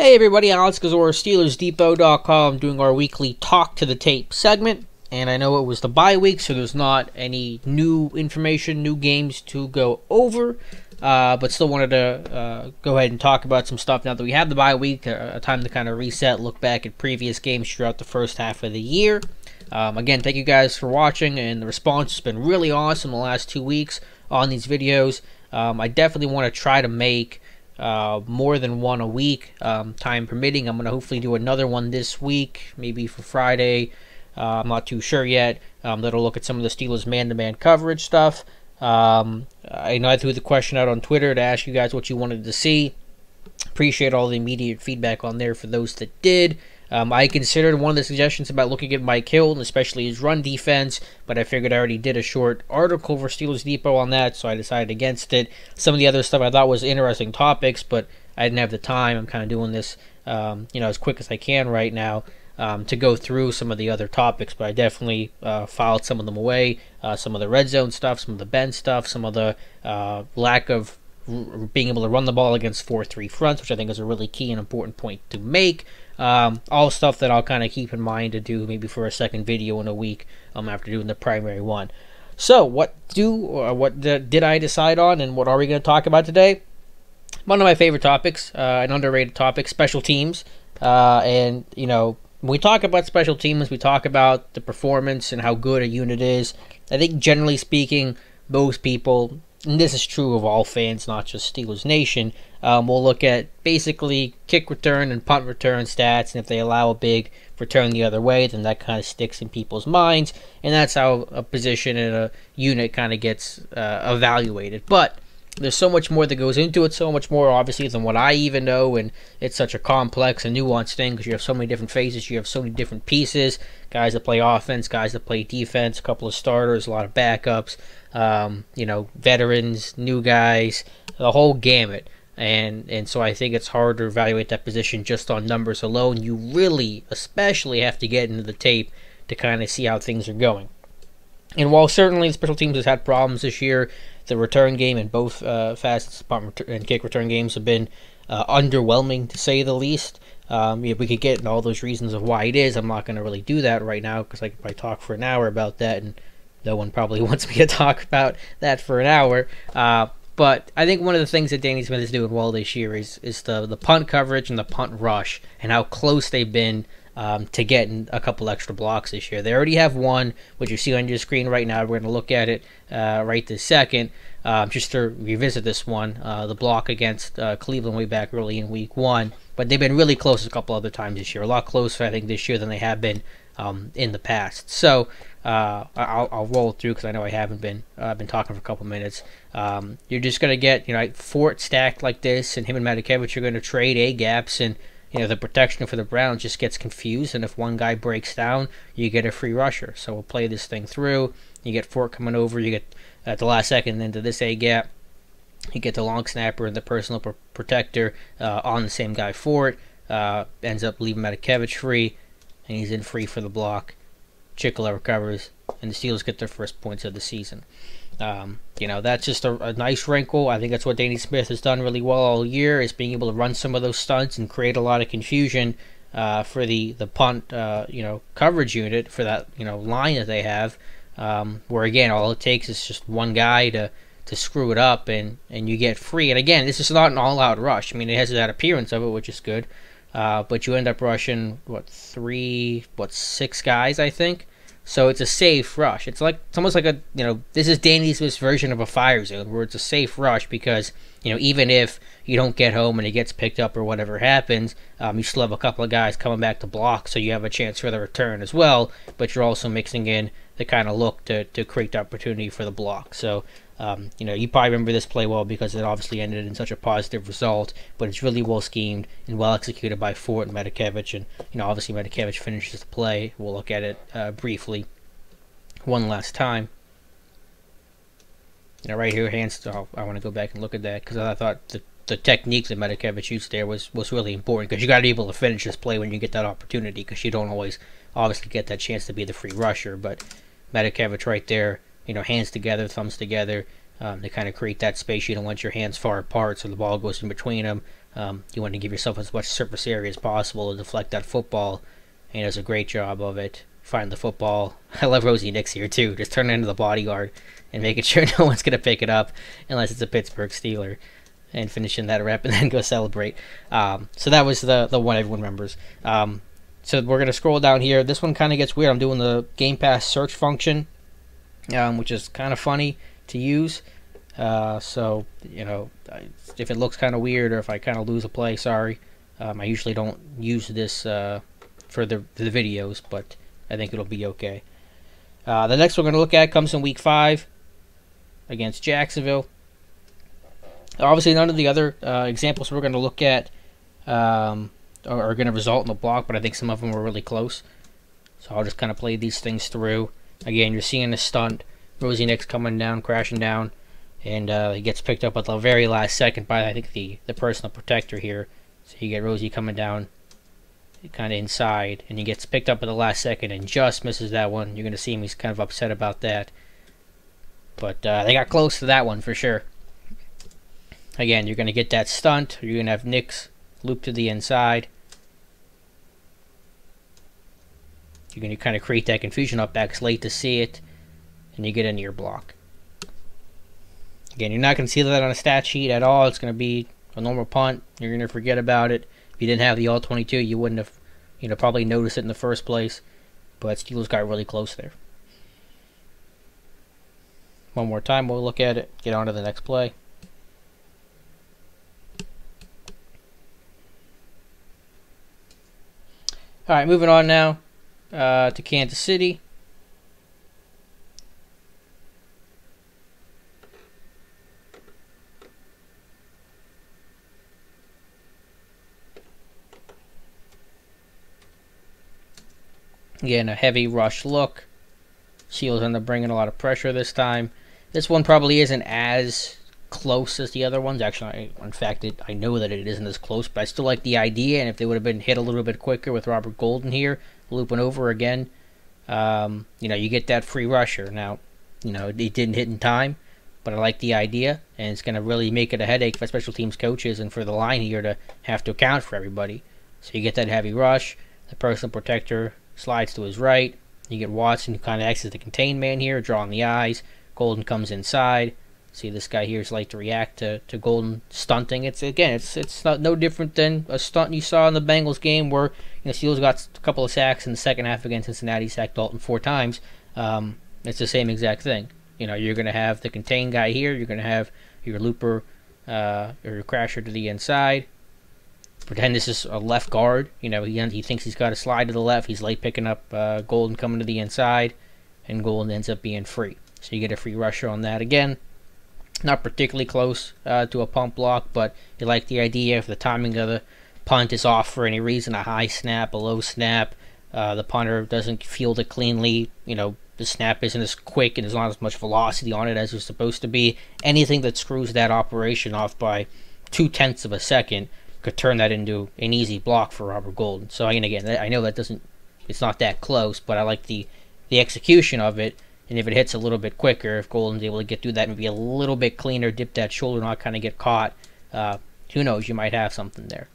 Hey everybody, Alex Kozora, SteelersDepot.com, doing our weekly Talk to the Tape segment. And I know it was the bye week, so there's not any new information, new games to go over. But still wanted to go ahead and talk about some stuff now that we have the bye week, a time to kind of reset, look back at previous games throughout the first half of the year. Again, thank you guys for watching, and the response has been really awesome the last 2 weeks on these videos. I definitely want to try to make more than one a week, time permitting. I'm going to hopefully do another one this week, maybe for Friday. I'm not too sure yet. That'll look at some of the Steelers man-to-man coverage stuff. I know I threw the question out on Twitter to ask you guys what you wanted to see. Appreciate all the immediate feedback on there for those that did. I considered one of the suggestions about looking at Mike Hill, and especially his run defense, but I figured I already did a short article for Steelers Depot on that, so I decided against it. Some of the other stuff I thought was interesting topics, but I didn't have the time. I'm kind of doing this, as quick as I can right now to go through some of the other topics, but I definitely filed some of them away. Some of the red zone stuff, some of the bend stuff, some of the lack of being able to run the ball against 4-3 fronts, which I think is a really key and important point to make. All stuff that I'll kind of keep in mind to do maybe for a second video in a week after doing the primary one. So what did I decide on, and what are we going to talk about today? One of my favorite topics, an underrated topic, special teams. And when we talk about special teams, we talk about the performance and how good a unit is. I think generally speaking, most people, and this is true of all fans, not just Steelers Nation, we'll look at basically kick return and punt return stats, and if they allow a big return the other way, then that kind of sticks in people's minds, and that's how a position in a unit kind of gets evaluated. But there's so much more that goes into it, so much more obviously than what I even know, and it's such a complex and nuanced thing because you have so many different phases, you have so many different pieces, guys that play offense, guys that play defense, a couple of starters, a lot of backups, veterans, new guys, the whole gamut. And so I think it's hard to evaluate that position just on numbers alone. You really, especially have to get into the tape to kind of see how things are going. And while certainly the special teams has had problems this year, the return game in both facets, punt and kick return games, have been underwhelming to say the least. If we could get into all those reasons of why it is, I'm not going to really do that right now because I could probably talk for an hour about that, and no one probably wants me to talk about that for an hour. But I think one of the things that Danny Smith is doing well this year is the punt coverage and the punt rush, and how close they've been to getting a couple extra blocks this year. They already have one, which you see on your screen right now. We're going to look at it right this second. Just to revisit this one, the block against Cleveland way back early in week 1. But they've been really close a couple other times this year. A lot closer, I think, this year than they have been in the past. So I'll roll through because I know I haven't been. I've been talking for a couple minutes. You're just going to get Fort stacked like this, and him and Matakevich are going to trade A-gaps, and the protection for the Browns just gets confused, and if one guy breaks down, you get a free rusher. So we'll play this thing through. You get Fort coming over. You get at the last second into this A-gap. You get the long snapper and the personal protector on the same guy. Fort ends up leaving Matakevich free, and he's in free for the block. Chickler recovers, and the Steelers get their first points of the season. That's just a nice wrinkle. I think that's what Danny Smith has done really well all year, is being able to run some of those stunts and create a lot of confusion for the punt coverage unit for that line that they have, where again all it takes is just one guy to screw it up, and you get free. And again, this is not an all-out rush. I mean, it has that appearance of it, which is good, but you end up rushing six guys, I think. So it's a safe rush. It's almost like this is Danny Smith's version of a fire zone, where it's a safe rush because, even if you don't get home and it gets picked up or whatever happens, you still have a couple of guys coming back to block, so you have a chance for the return as well, but you're also mixing in the kind of look to create the opportunity for the block. So, you probably remember this play well because it obviously ended in such a positive result, but it's really well schemed and well executed by Fort and Matakevich, and, obviously Matakevich finishes the play. We'll look at it briefly one last time. Right here, hands. I want to go back and look at that because I thought the technique that Matakevich used there was really important, because you got to be able to finish this play when you get that opportunity, because you don't always obviously get that chance to be the free rusher. But Matakevich right there, hands together, thumbs together, to kind of create that space. You don't want your hands far apart so the ball goes in between them. You want to give yourself as much surface area as possible to deflect that football, and he does a great job of it. Find the football. I love Rosie Nix here too, just turning into the bodyguard and making sure no one's going to pick it up unless it's a Pittsburgh Steeler, and finishing that rep and then go celebrate. So that was the one everyone remembers. So we're going to scroll down here. This one kind of gets weird. I'm doing the Game Pass search function, which is kind of funny to use. So, you know, if it looks kind of weird or if I kind of lose a play, sorry. I usually don't use this for the videos, but I think it'll be okay. The next we're going to look at comes in Week 5 against Jacksonville. Obviously, none of the other examples we're going to look at are going to result in a block, but I think some of them were really close. So I'll just kind of play these things through. Again, you're seeing a stunt. Rosie Nix coming down, crashing down, and he gets picked up at the very last second by, I think, the personal protector here. So you get Rosie coming down kind of inside, and he gets picked up at the last second and just misses that one. You're going to see him. He's kind of upset about that. But they got close to that one for sure. Again, you're going to get that stunt. You're going to have Nix loop to the inside. You're going to kind of create that confusion. Up back's late to see it, and you get into your block. Again, you're not going to see that on a stat sheet at all. It's going to be a normal punt. You're going to forget about it. If you didn't have the all-22, you wouldn't have, probably noticed it in the first place. But Steelers got really close there. One more time, we'll look at it. Get on to the next play. All right, moving on now to Kansas City. Again, a heavy rush look. Steelers end up bringing a lot of pressure this time. This one probably isn't as close as the other ones. Actually, in fact, I know that it isn't as close, but I still like the idea. And if they would have been hit a little bit quicker with Robert Golden here, looping over again, you get that free rusher. Now, it didn't hit in time, but I like the idea, and it's going to really make it a headache for special teams coaches and for the line here to have to account for everybody. So you get that heavy rush. The personal protector slides to his right. You get Watson, who kind of acts as the contained man here, drawing the eyes. Golden comes inside. See, this guy here is like to react to Golden stunting. It's not no different than a stunt you saw in the Bengals game where Steelers got a couple of sacks in the second half against Cincinnati, sacked Dalton 4 times. It's the same exact thing. You're going to have the contained guy here. You're going to have your looper or your crasher to the inside. Pretend this is a left guard. He thinks he's got to slide to the left. He's late picking up Golden coming to the inside, and Golden ends up being free. So you get a free rusher on that again. Not particularly close to a punt block, but you like the idea. If the timing of the punt is off for any reason, a high snap, a low snap, the punter doesn't field it cleanly, the snap isn't as quick and there's not as much velocity on it as it's supposed to be, anything that screws that operation off by 0.2 of a second could turn that into an easy block for Robert Golden. So again, I know it's not that close, but I like the execution of it. And if it hits a little bit quicker, if Golden's able to get through that and be a little bit cleaner, dip that shoulder, not kind of get caught, who knows, you might have something there.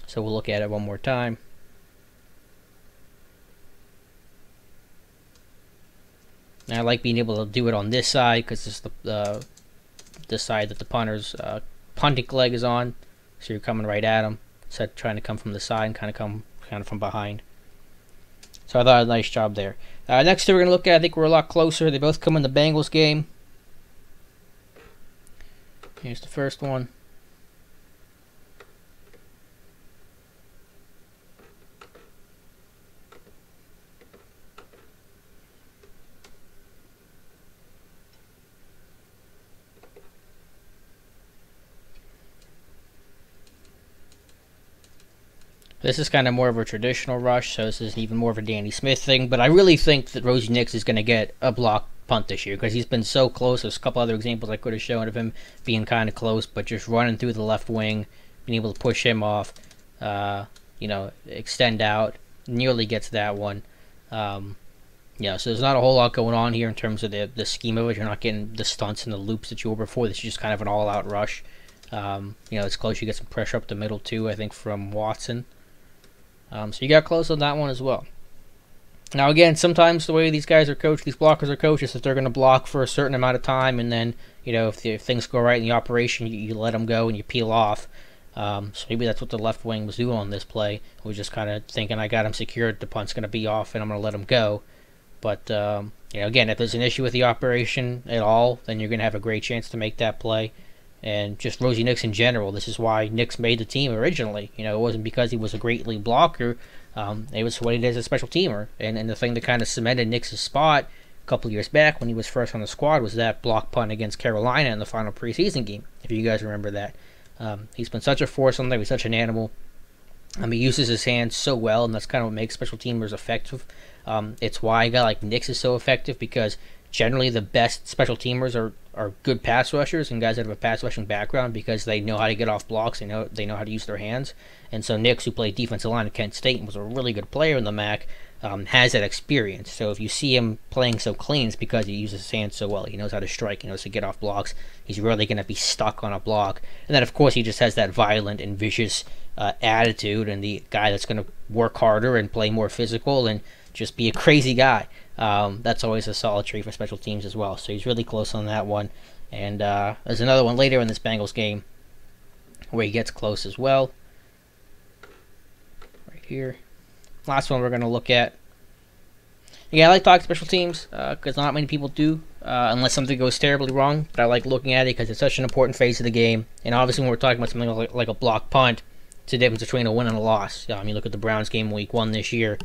So we'll look at it one more time. And I like being able to do it on this side because it's the side that the punter's punting leg is on. So you're coming right at him instead of trying to come from the side and kind of come from behind. So I thought a nice job there. Next two we're going to look at, I think we're a lot closer. They both come in the Bengals game. Here's the first one. This is kind of more of a traditional rush, so this is even more of a Danny Smith thing. But I really think that Rosie Nix is going to get a block punt this year because he's been so close. There's a couple other examples I could have shown of him being kind of close, but just running through the left wing, being able to push him off, extend out, nearly gets that one. Yeah, so there's not a whole lot going on here in terms of the scheme of it. You're not getting the stunts and the loops that you were before. This is just kind of an all-out rush. It's close. You get some pressure up the middle too, I think, from Watson. So you got close on that one as well. Now again, sometimes the way these guys are coached, these blockers are coached, is that they're going to block for a certain amount of time, and then if things go right in the operation, you let them go and you peel off. So maybe that's what the left wing was doing on this play. He was just kind of thinking, I got him secured, the punt's going to be off, and I'm going to let him go. But again, if there's an issue with the operation at all, then you're going to have a great chance to make that play. And just Rosie Nix in general, this is why Nix made the team originally. It wasn't because he was a great lead blocker. It was what he did as a special teamer. And the thing that kind of cemented Nix's spot a couple years back when he was first on the squad was that block punt against Carolina in the final preseason game, if you guys remember that. He's been such a force on there. He's such an animal. He uses his hands so well, and that's kind of what makes special teamers effective. It's why a guy like Nix is so effective, because generally the best special teamers are good pass rushers and guys that have a pass rushing background, because they know how to get off blocks, they know how to use their hands. And so Nix, who played defensive line at Kent State and was a really good player in the MAC, has that experience. So if you see him playing so clean, it's because he uses his hands so well. He knows how to strike, he knows to get off blocks. He's really going to be stuck on a block. And then of course he just has that violent and vicious attitude, and the guy that's going to work harder and play more physical and just be a crazy guy. That's always a solid trait for special teams as well. So he's really close on that one. And there's another one later in this Bengals game where he gets close as well. Right here. Last one we're going to look at. Yeah, I like talking special teams because not many people do, unless something goes terribly wrong. But I like looking at it because it's such an important phase of the game. And obviously when we're talking about something like a block punt, it's the difference between a win and a loss. Look at the Browns game week 1 this year.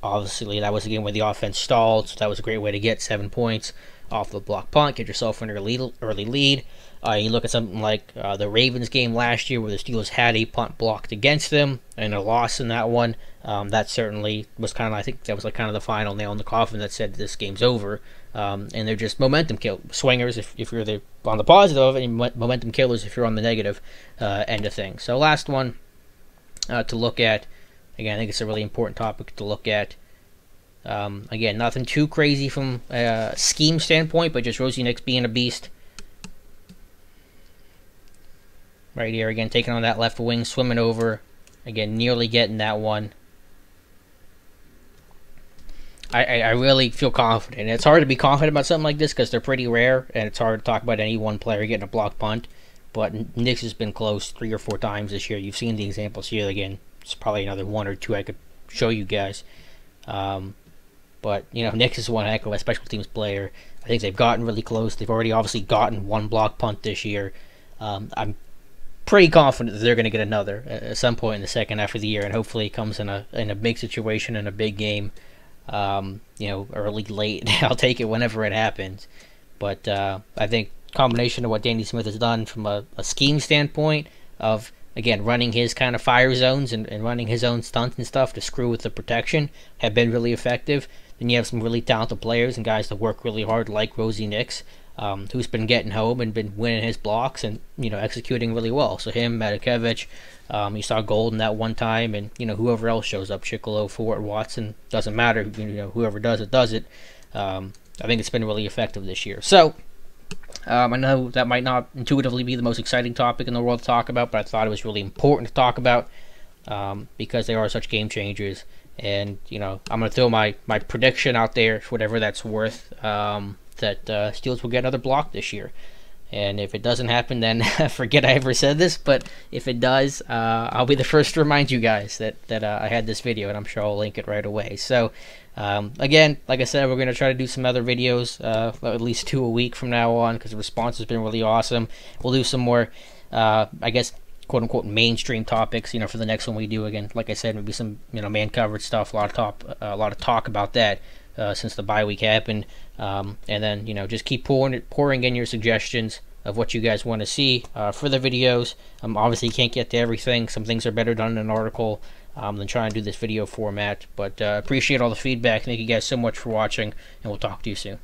Obviously, that was a game where the offense stalled, so that was a great way to get 7 points off the block punt, get yourself an early lead. You look at something like the Ravens game last year, where the Steelers had a punt blocked against them and a loss in that one. That certainly was kind of, I think that was like kind of the final nail in the coffin that said this game's over. And they're just momentum swingers if you're on the positive, and momentum killers if you're on the negative end of things. So last one to look at. Again, I think it's a really important topic to look at. Again, nothing too crazy from a scheme standpoint, but just Rosie Nix being a beast. Right here, again, taking on that left wing, swimming over. Again, nearly getting that one. I really feel confident. It's hard to be confident about something like this because they're pretty rare, and it's hard to talk about any one player getting a block punt. But Nix has been close 3 or 4 times this year. You've seen the examples here. Again, it's probably another 1 or 2 I could show you guys. But, Nix is one heck of a special teams player. I think they've gotten really close. They've already obviously gotten 1 block punt this year. I'm pretty confident that they're going to get another at some point in the second half of the year, and hopefully it comes in a big situation, in a big game. Early, late. I'll take it whenever it happens. But I think combination of what Danny Smith has done from a scheme standpoint of, again, running his kind of fire zones and running his own stunts and stuff to screw with the protection have been really effective. Then you have some really talented players and guys that work really hard, like Rosie Nix, who's been getting home and been winning his blocks and executing really well. So him, Matakevich, you saw Golden that one time, and whoever else shows up, Chicolo, Ford, Watson, doesn't matter. Whoever does it does it. I think it's been really effective this year. So I know that might not intuitively be the most exciting topic in the world to talk about, but I thought it was really important to talk about because they are such game changers. And I'm going to throw my prediction out there, whatever that's worth, that Steelers will get another block this year. And if it doesn't happen, then forget I ever said this. But if it does, I'll be the first to remind you guys that I had this video, and I'm sure I'll link it right away. So, again, like I said, we're going to try to do some other videos, at least 2 a week from now on, because the response has been really awesome. We'll do some more, I guess, quote-unquote mainstream topics, for the next one we do. Again, like I said, maybe some, man coverage stuff, a lot of talk about that. Since the bye week happened, and then just keep pouring in your suggestions of what you guys want to see for the videos. Obviously you can't get to everything. Some things are better done in an article than trying to do this video format, but appreciate all the feedback. Thank you guys so much for watching, and we'll talk to you soon.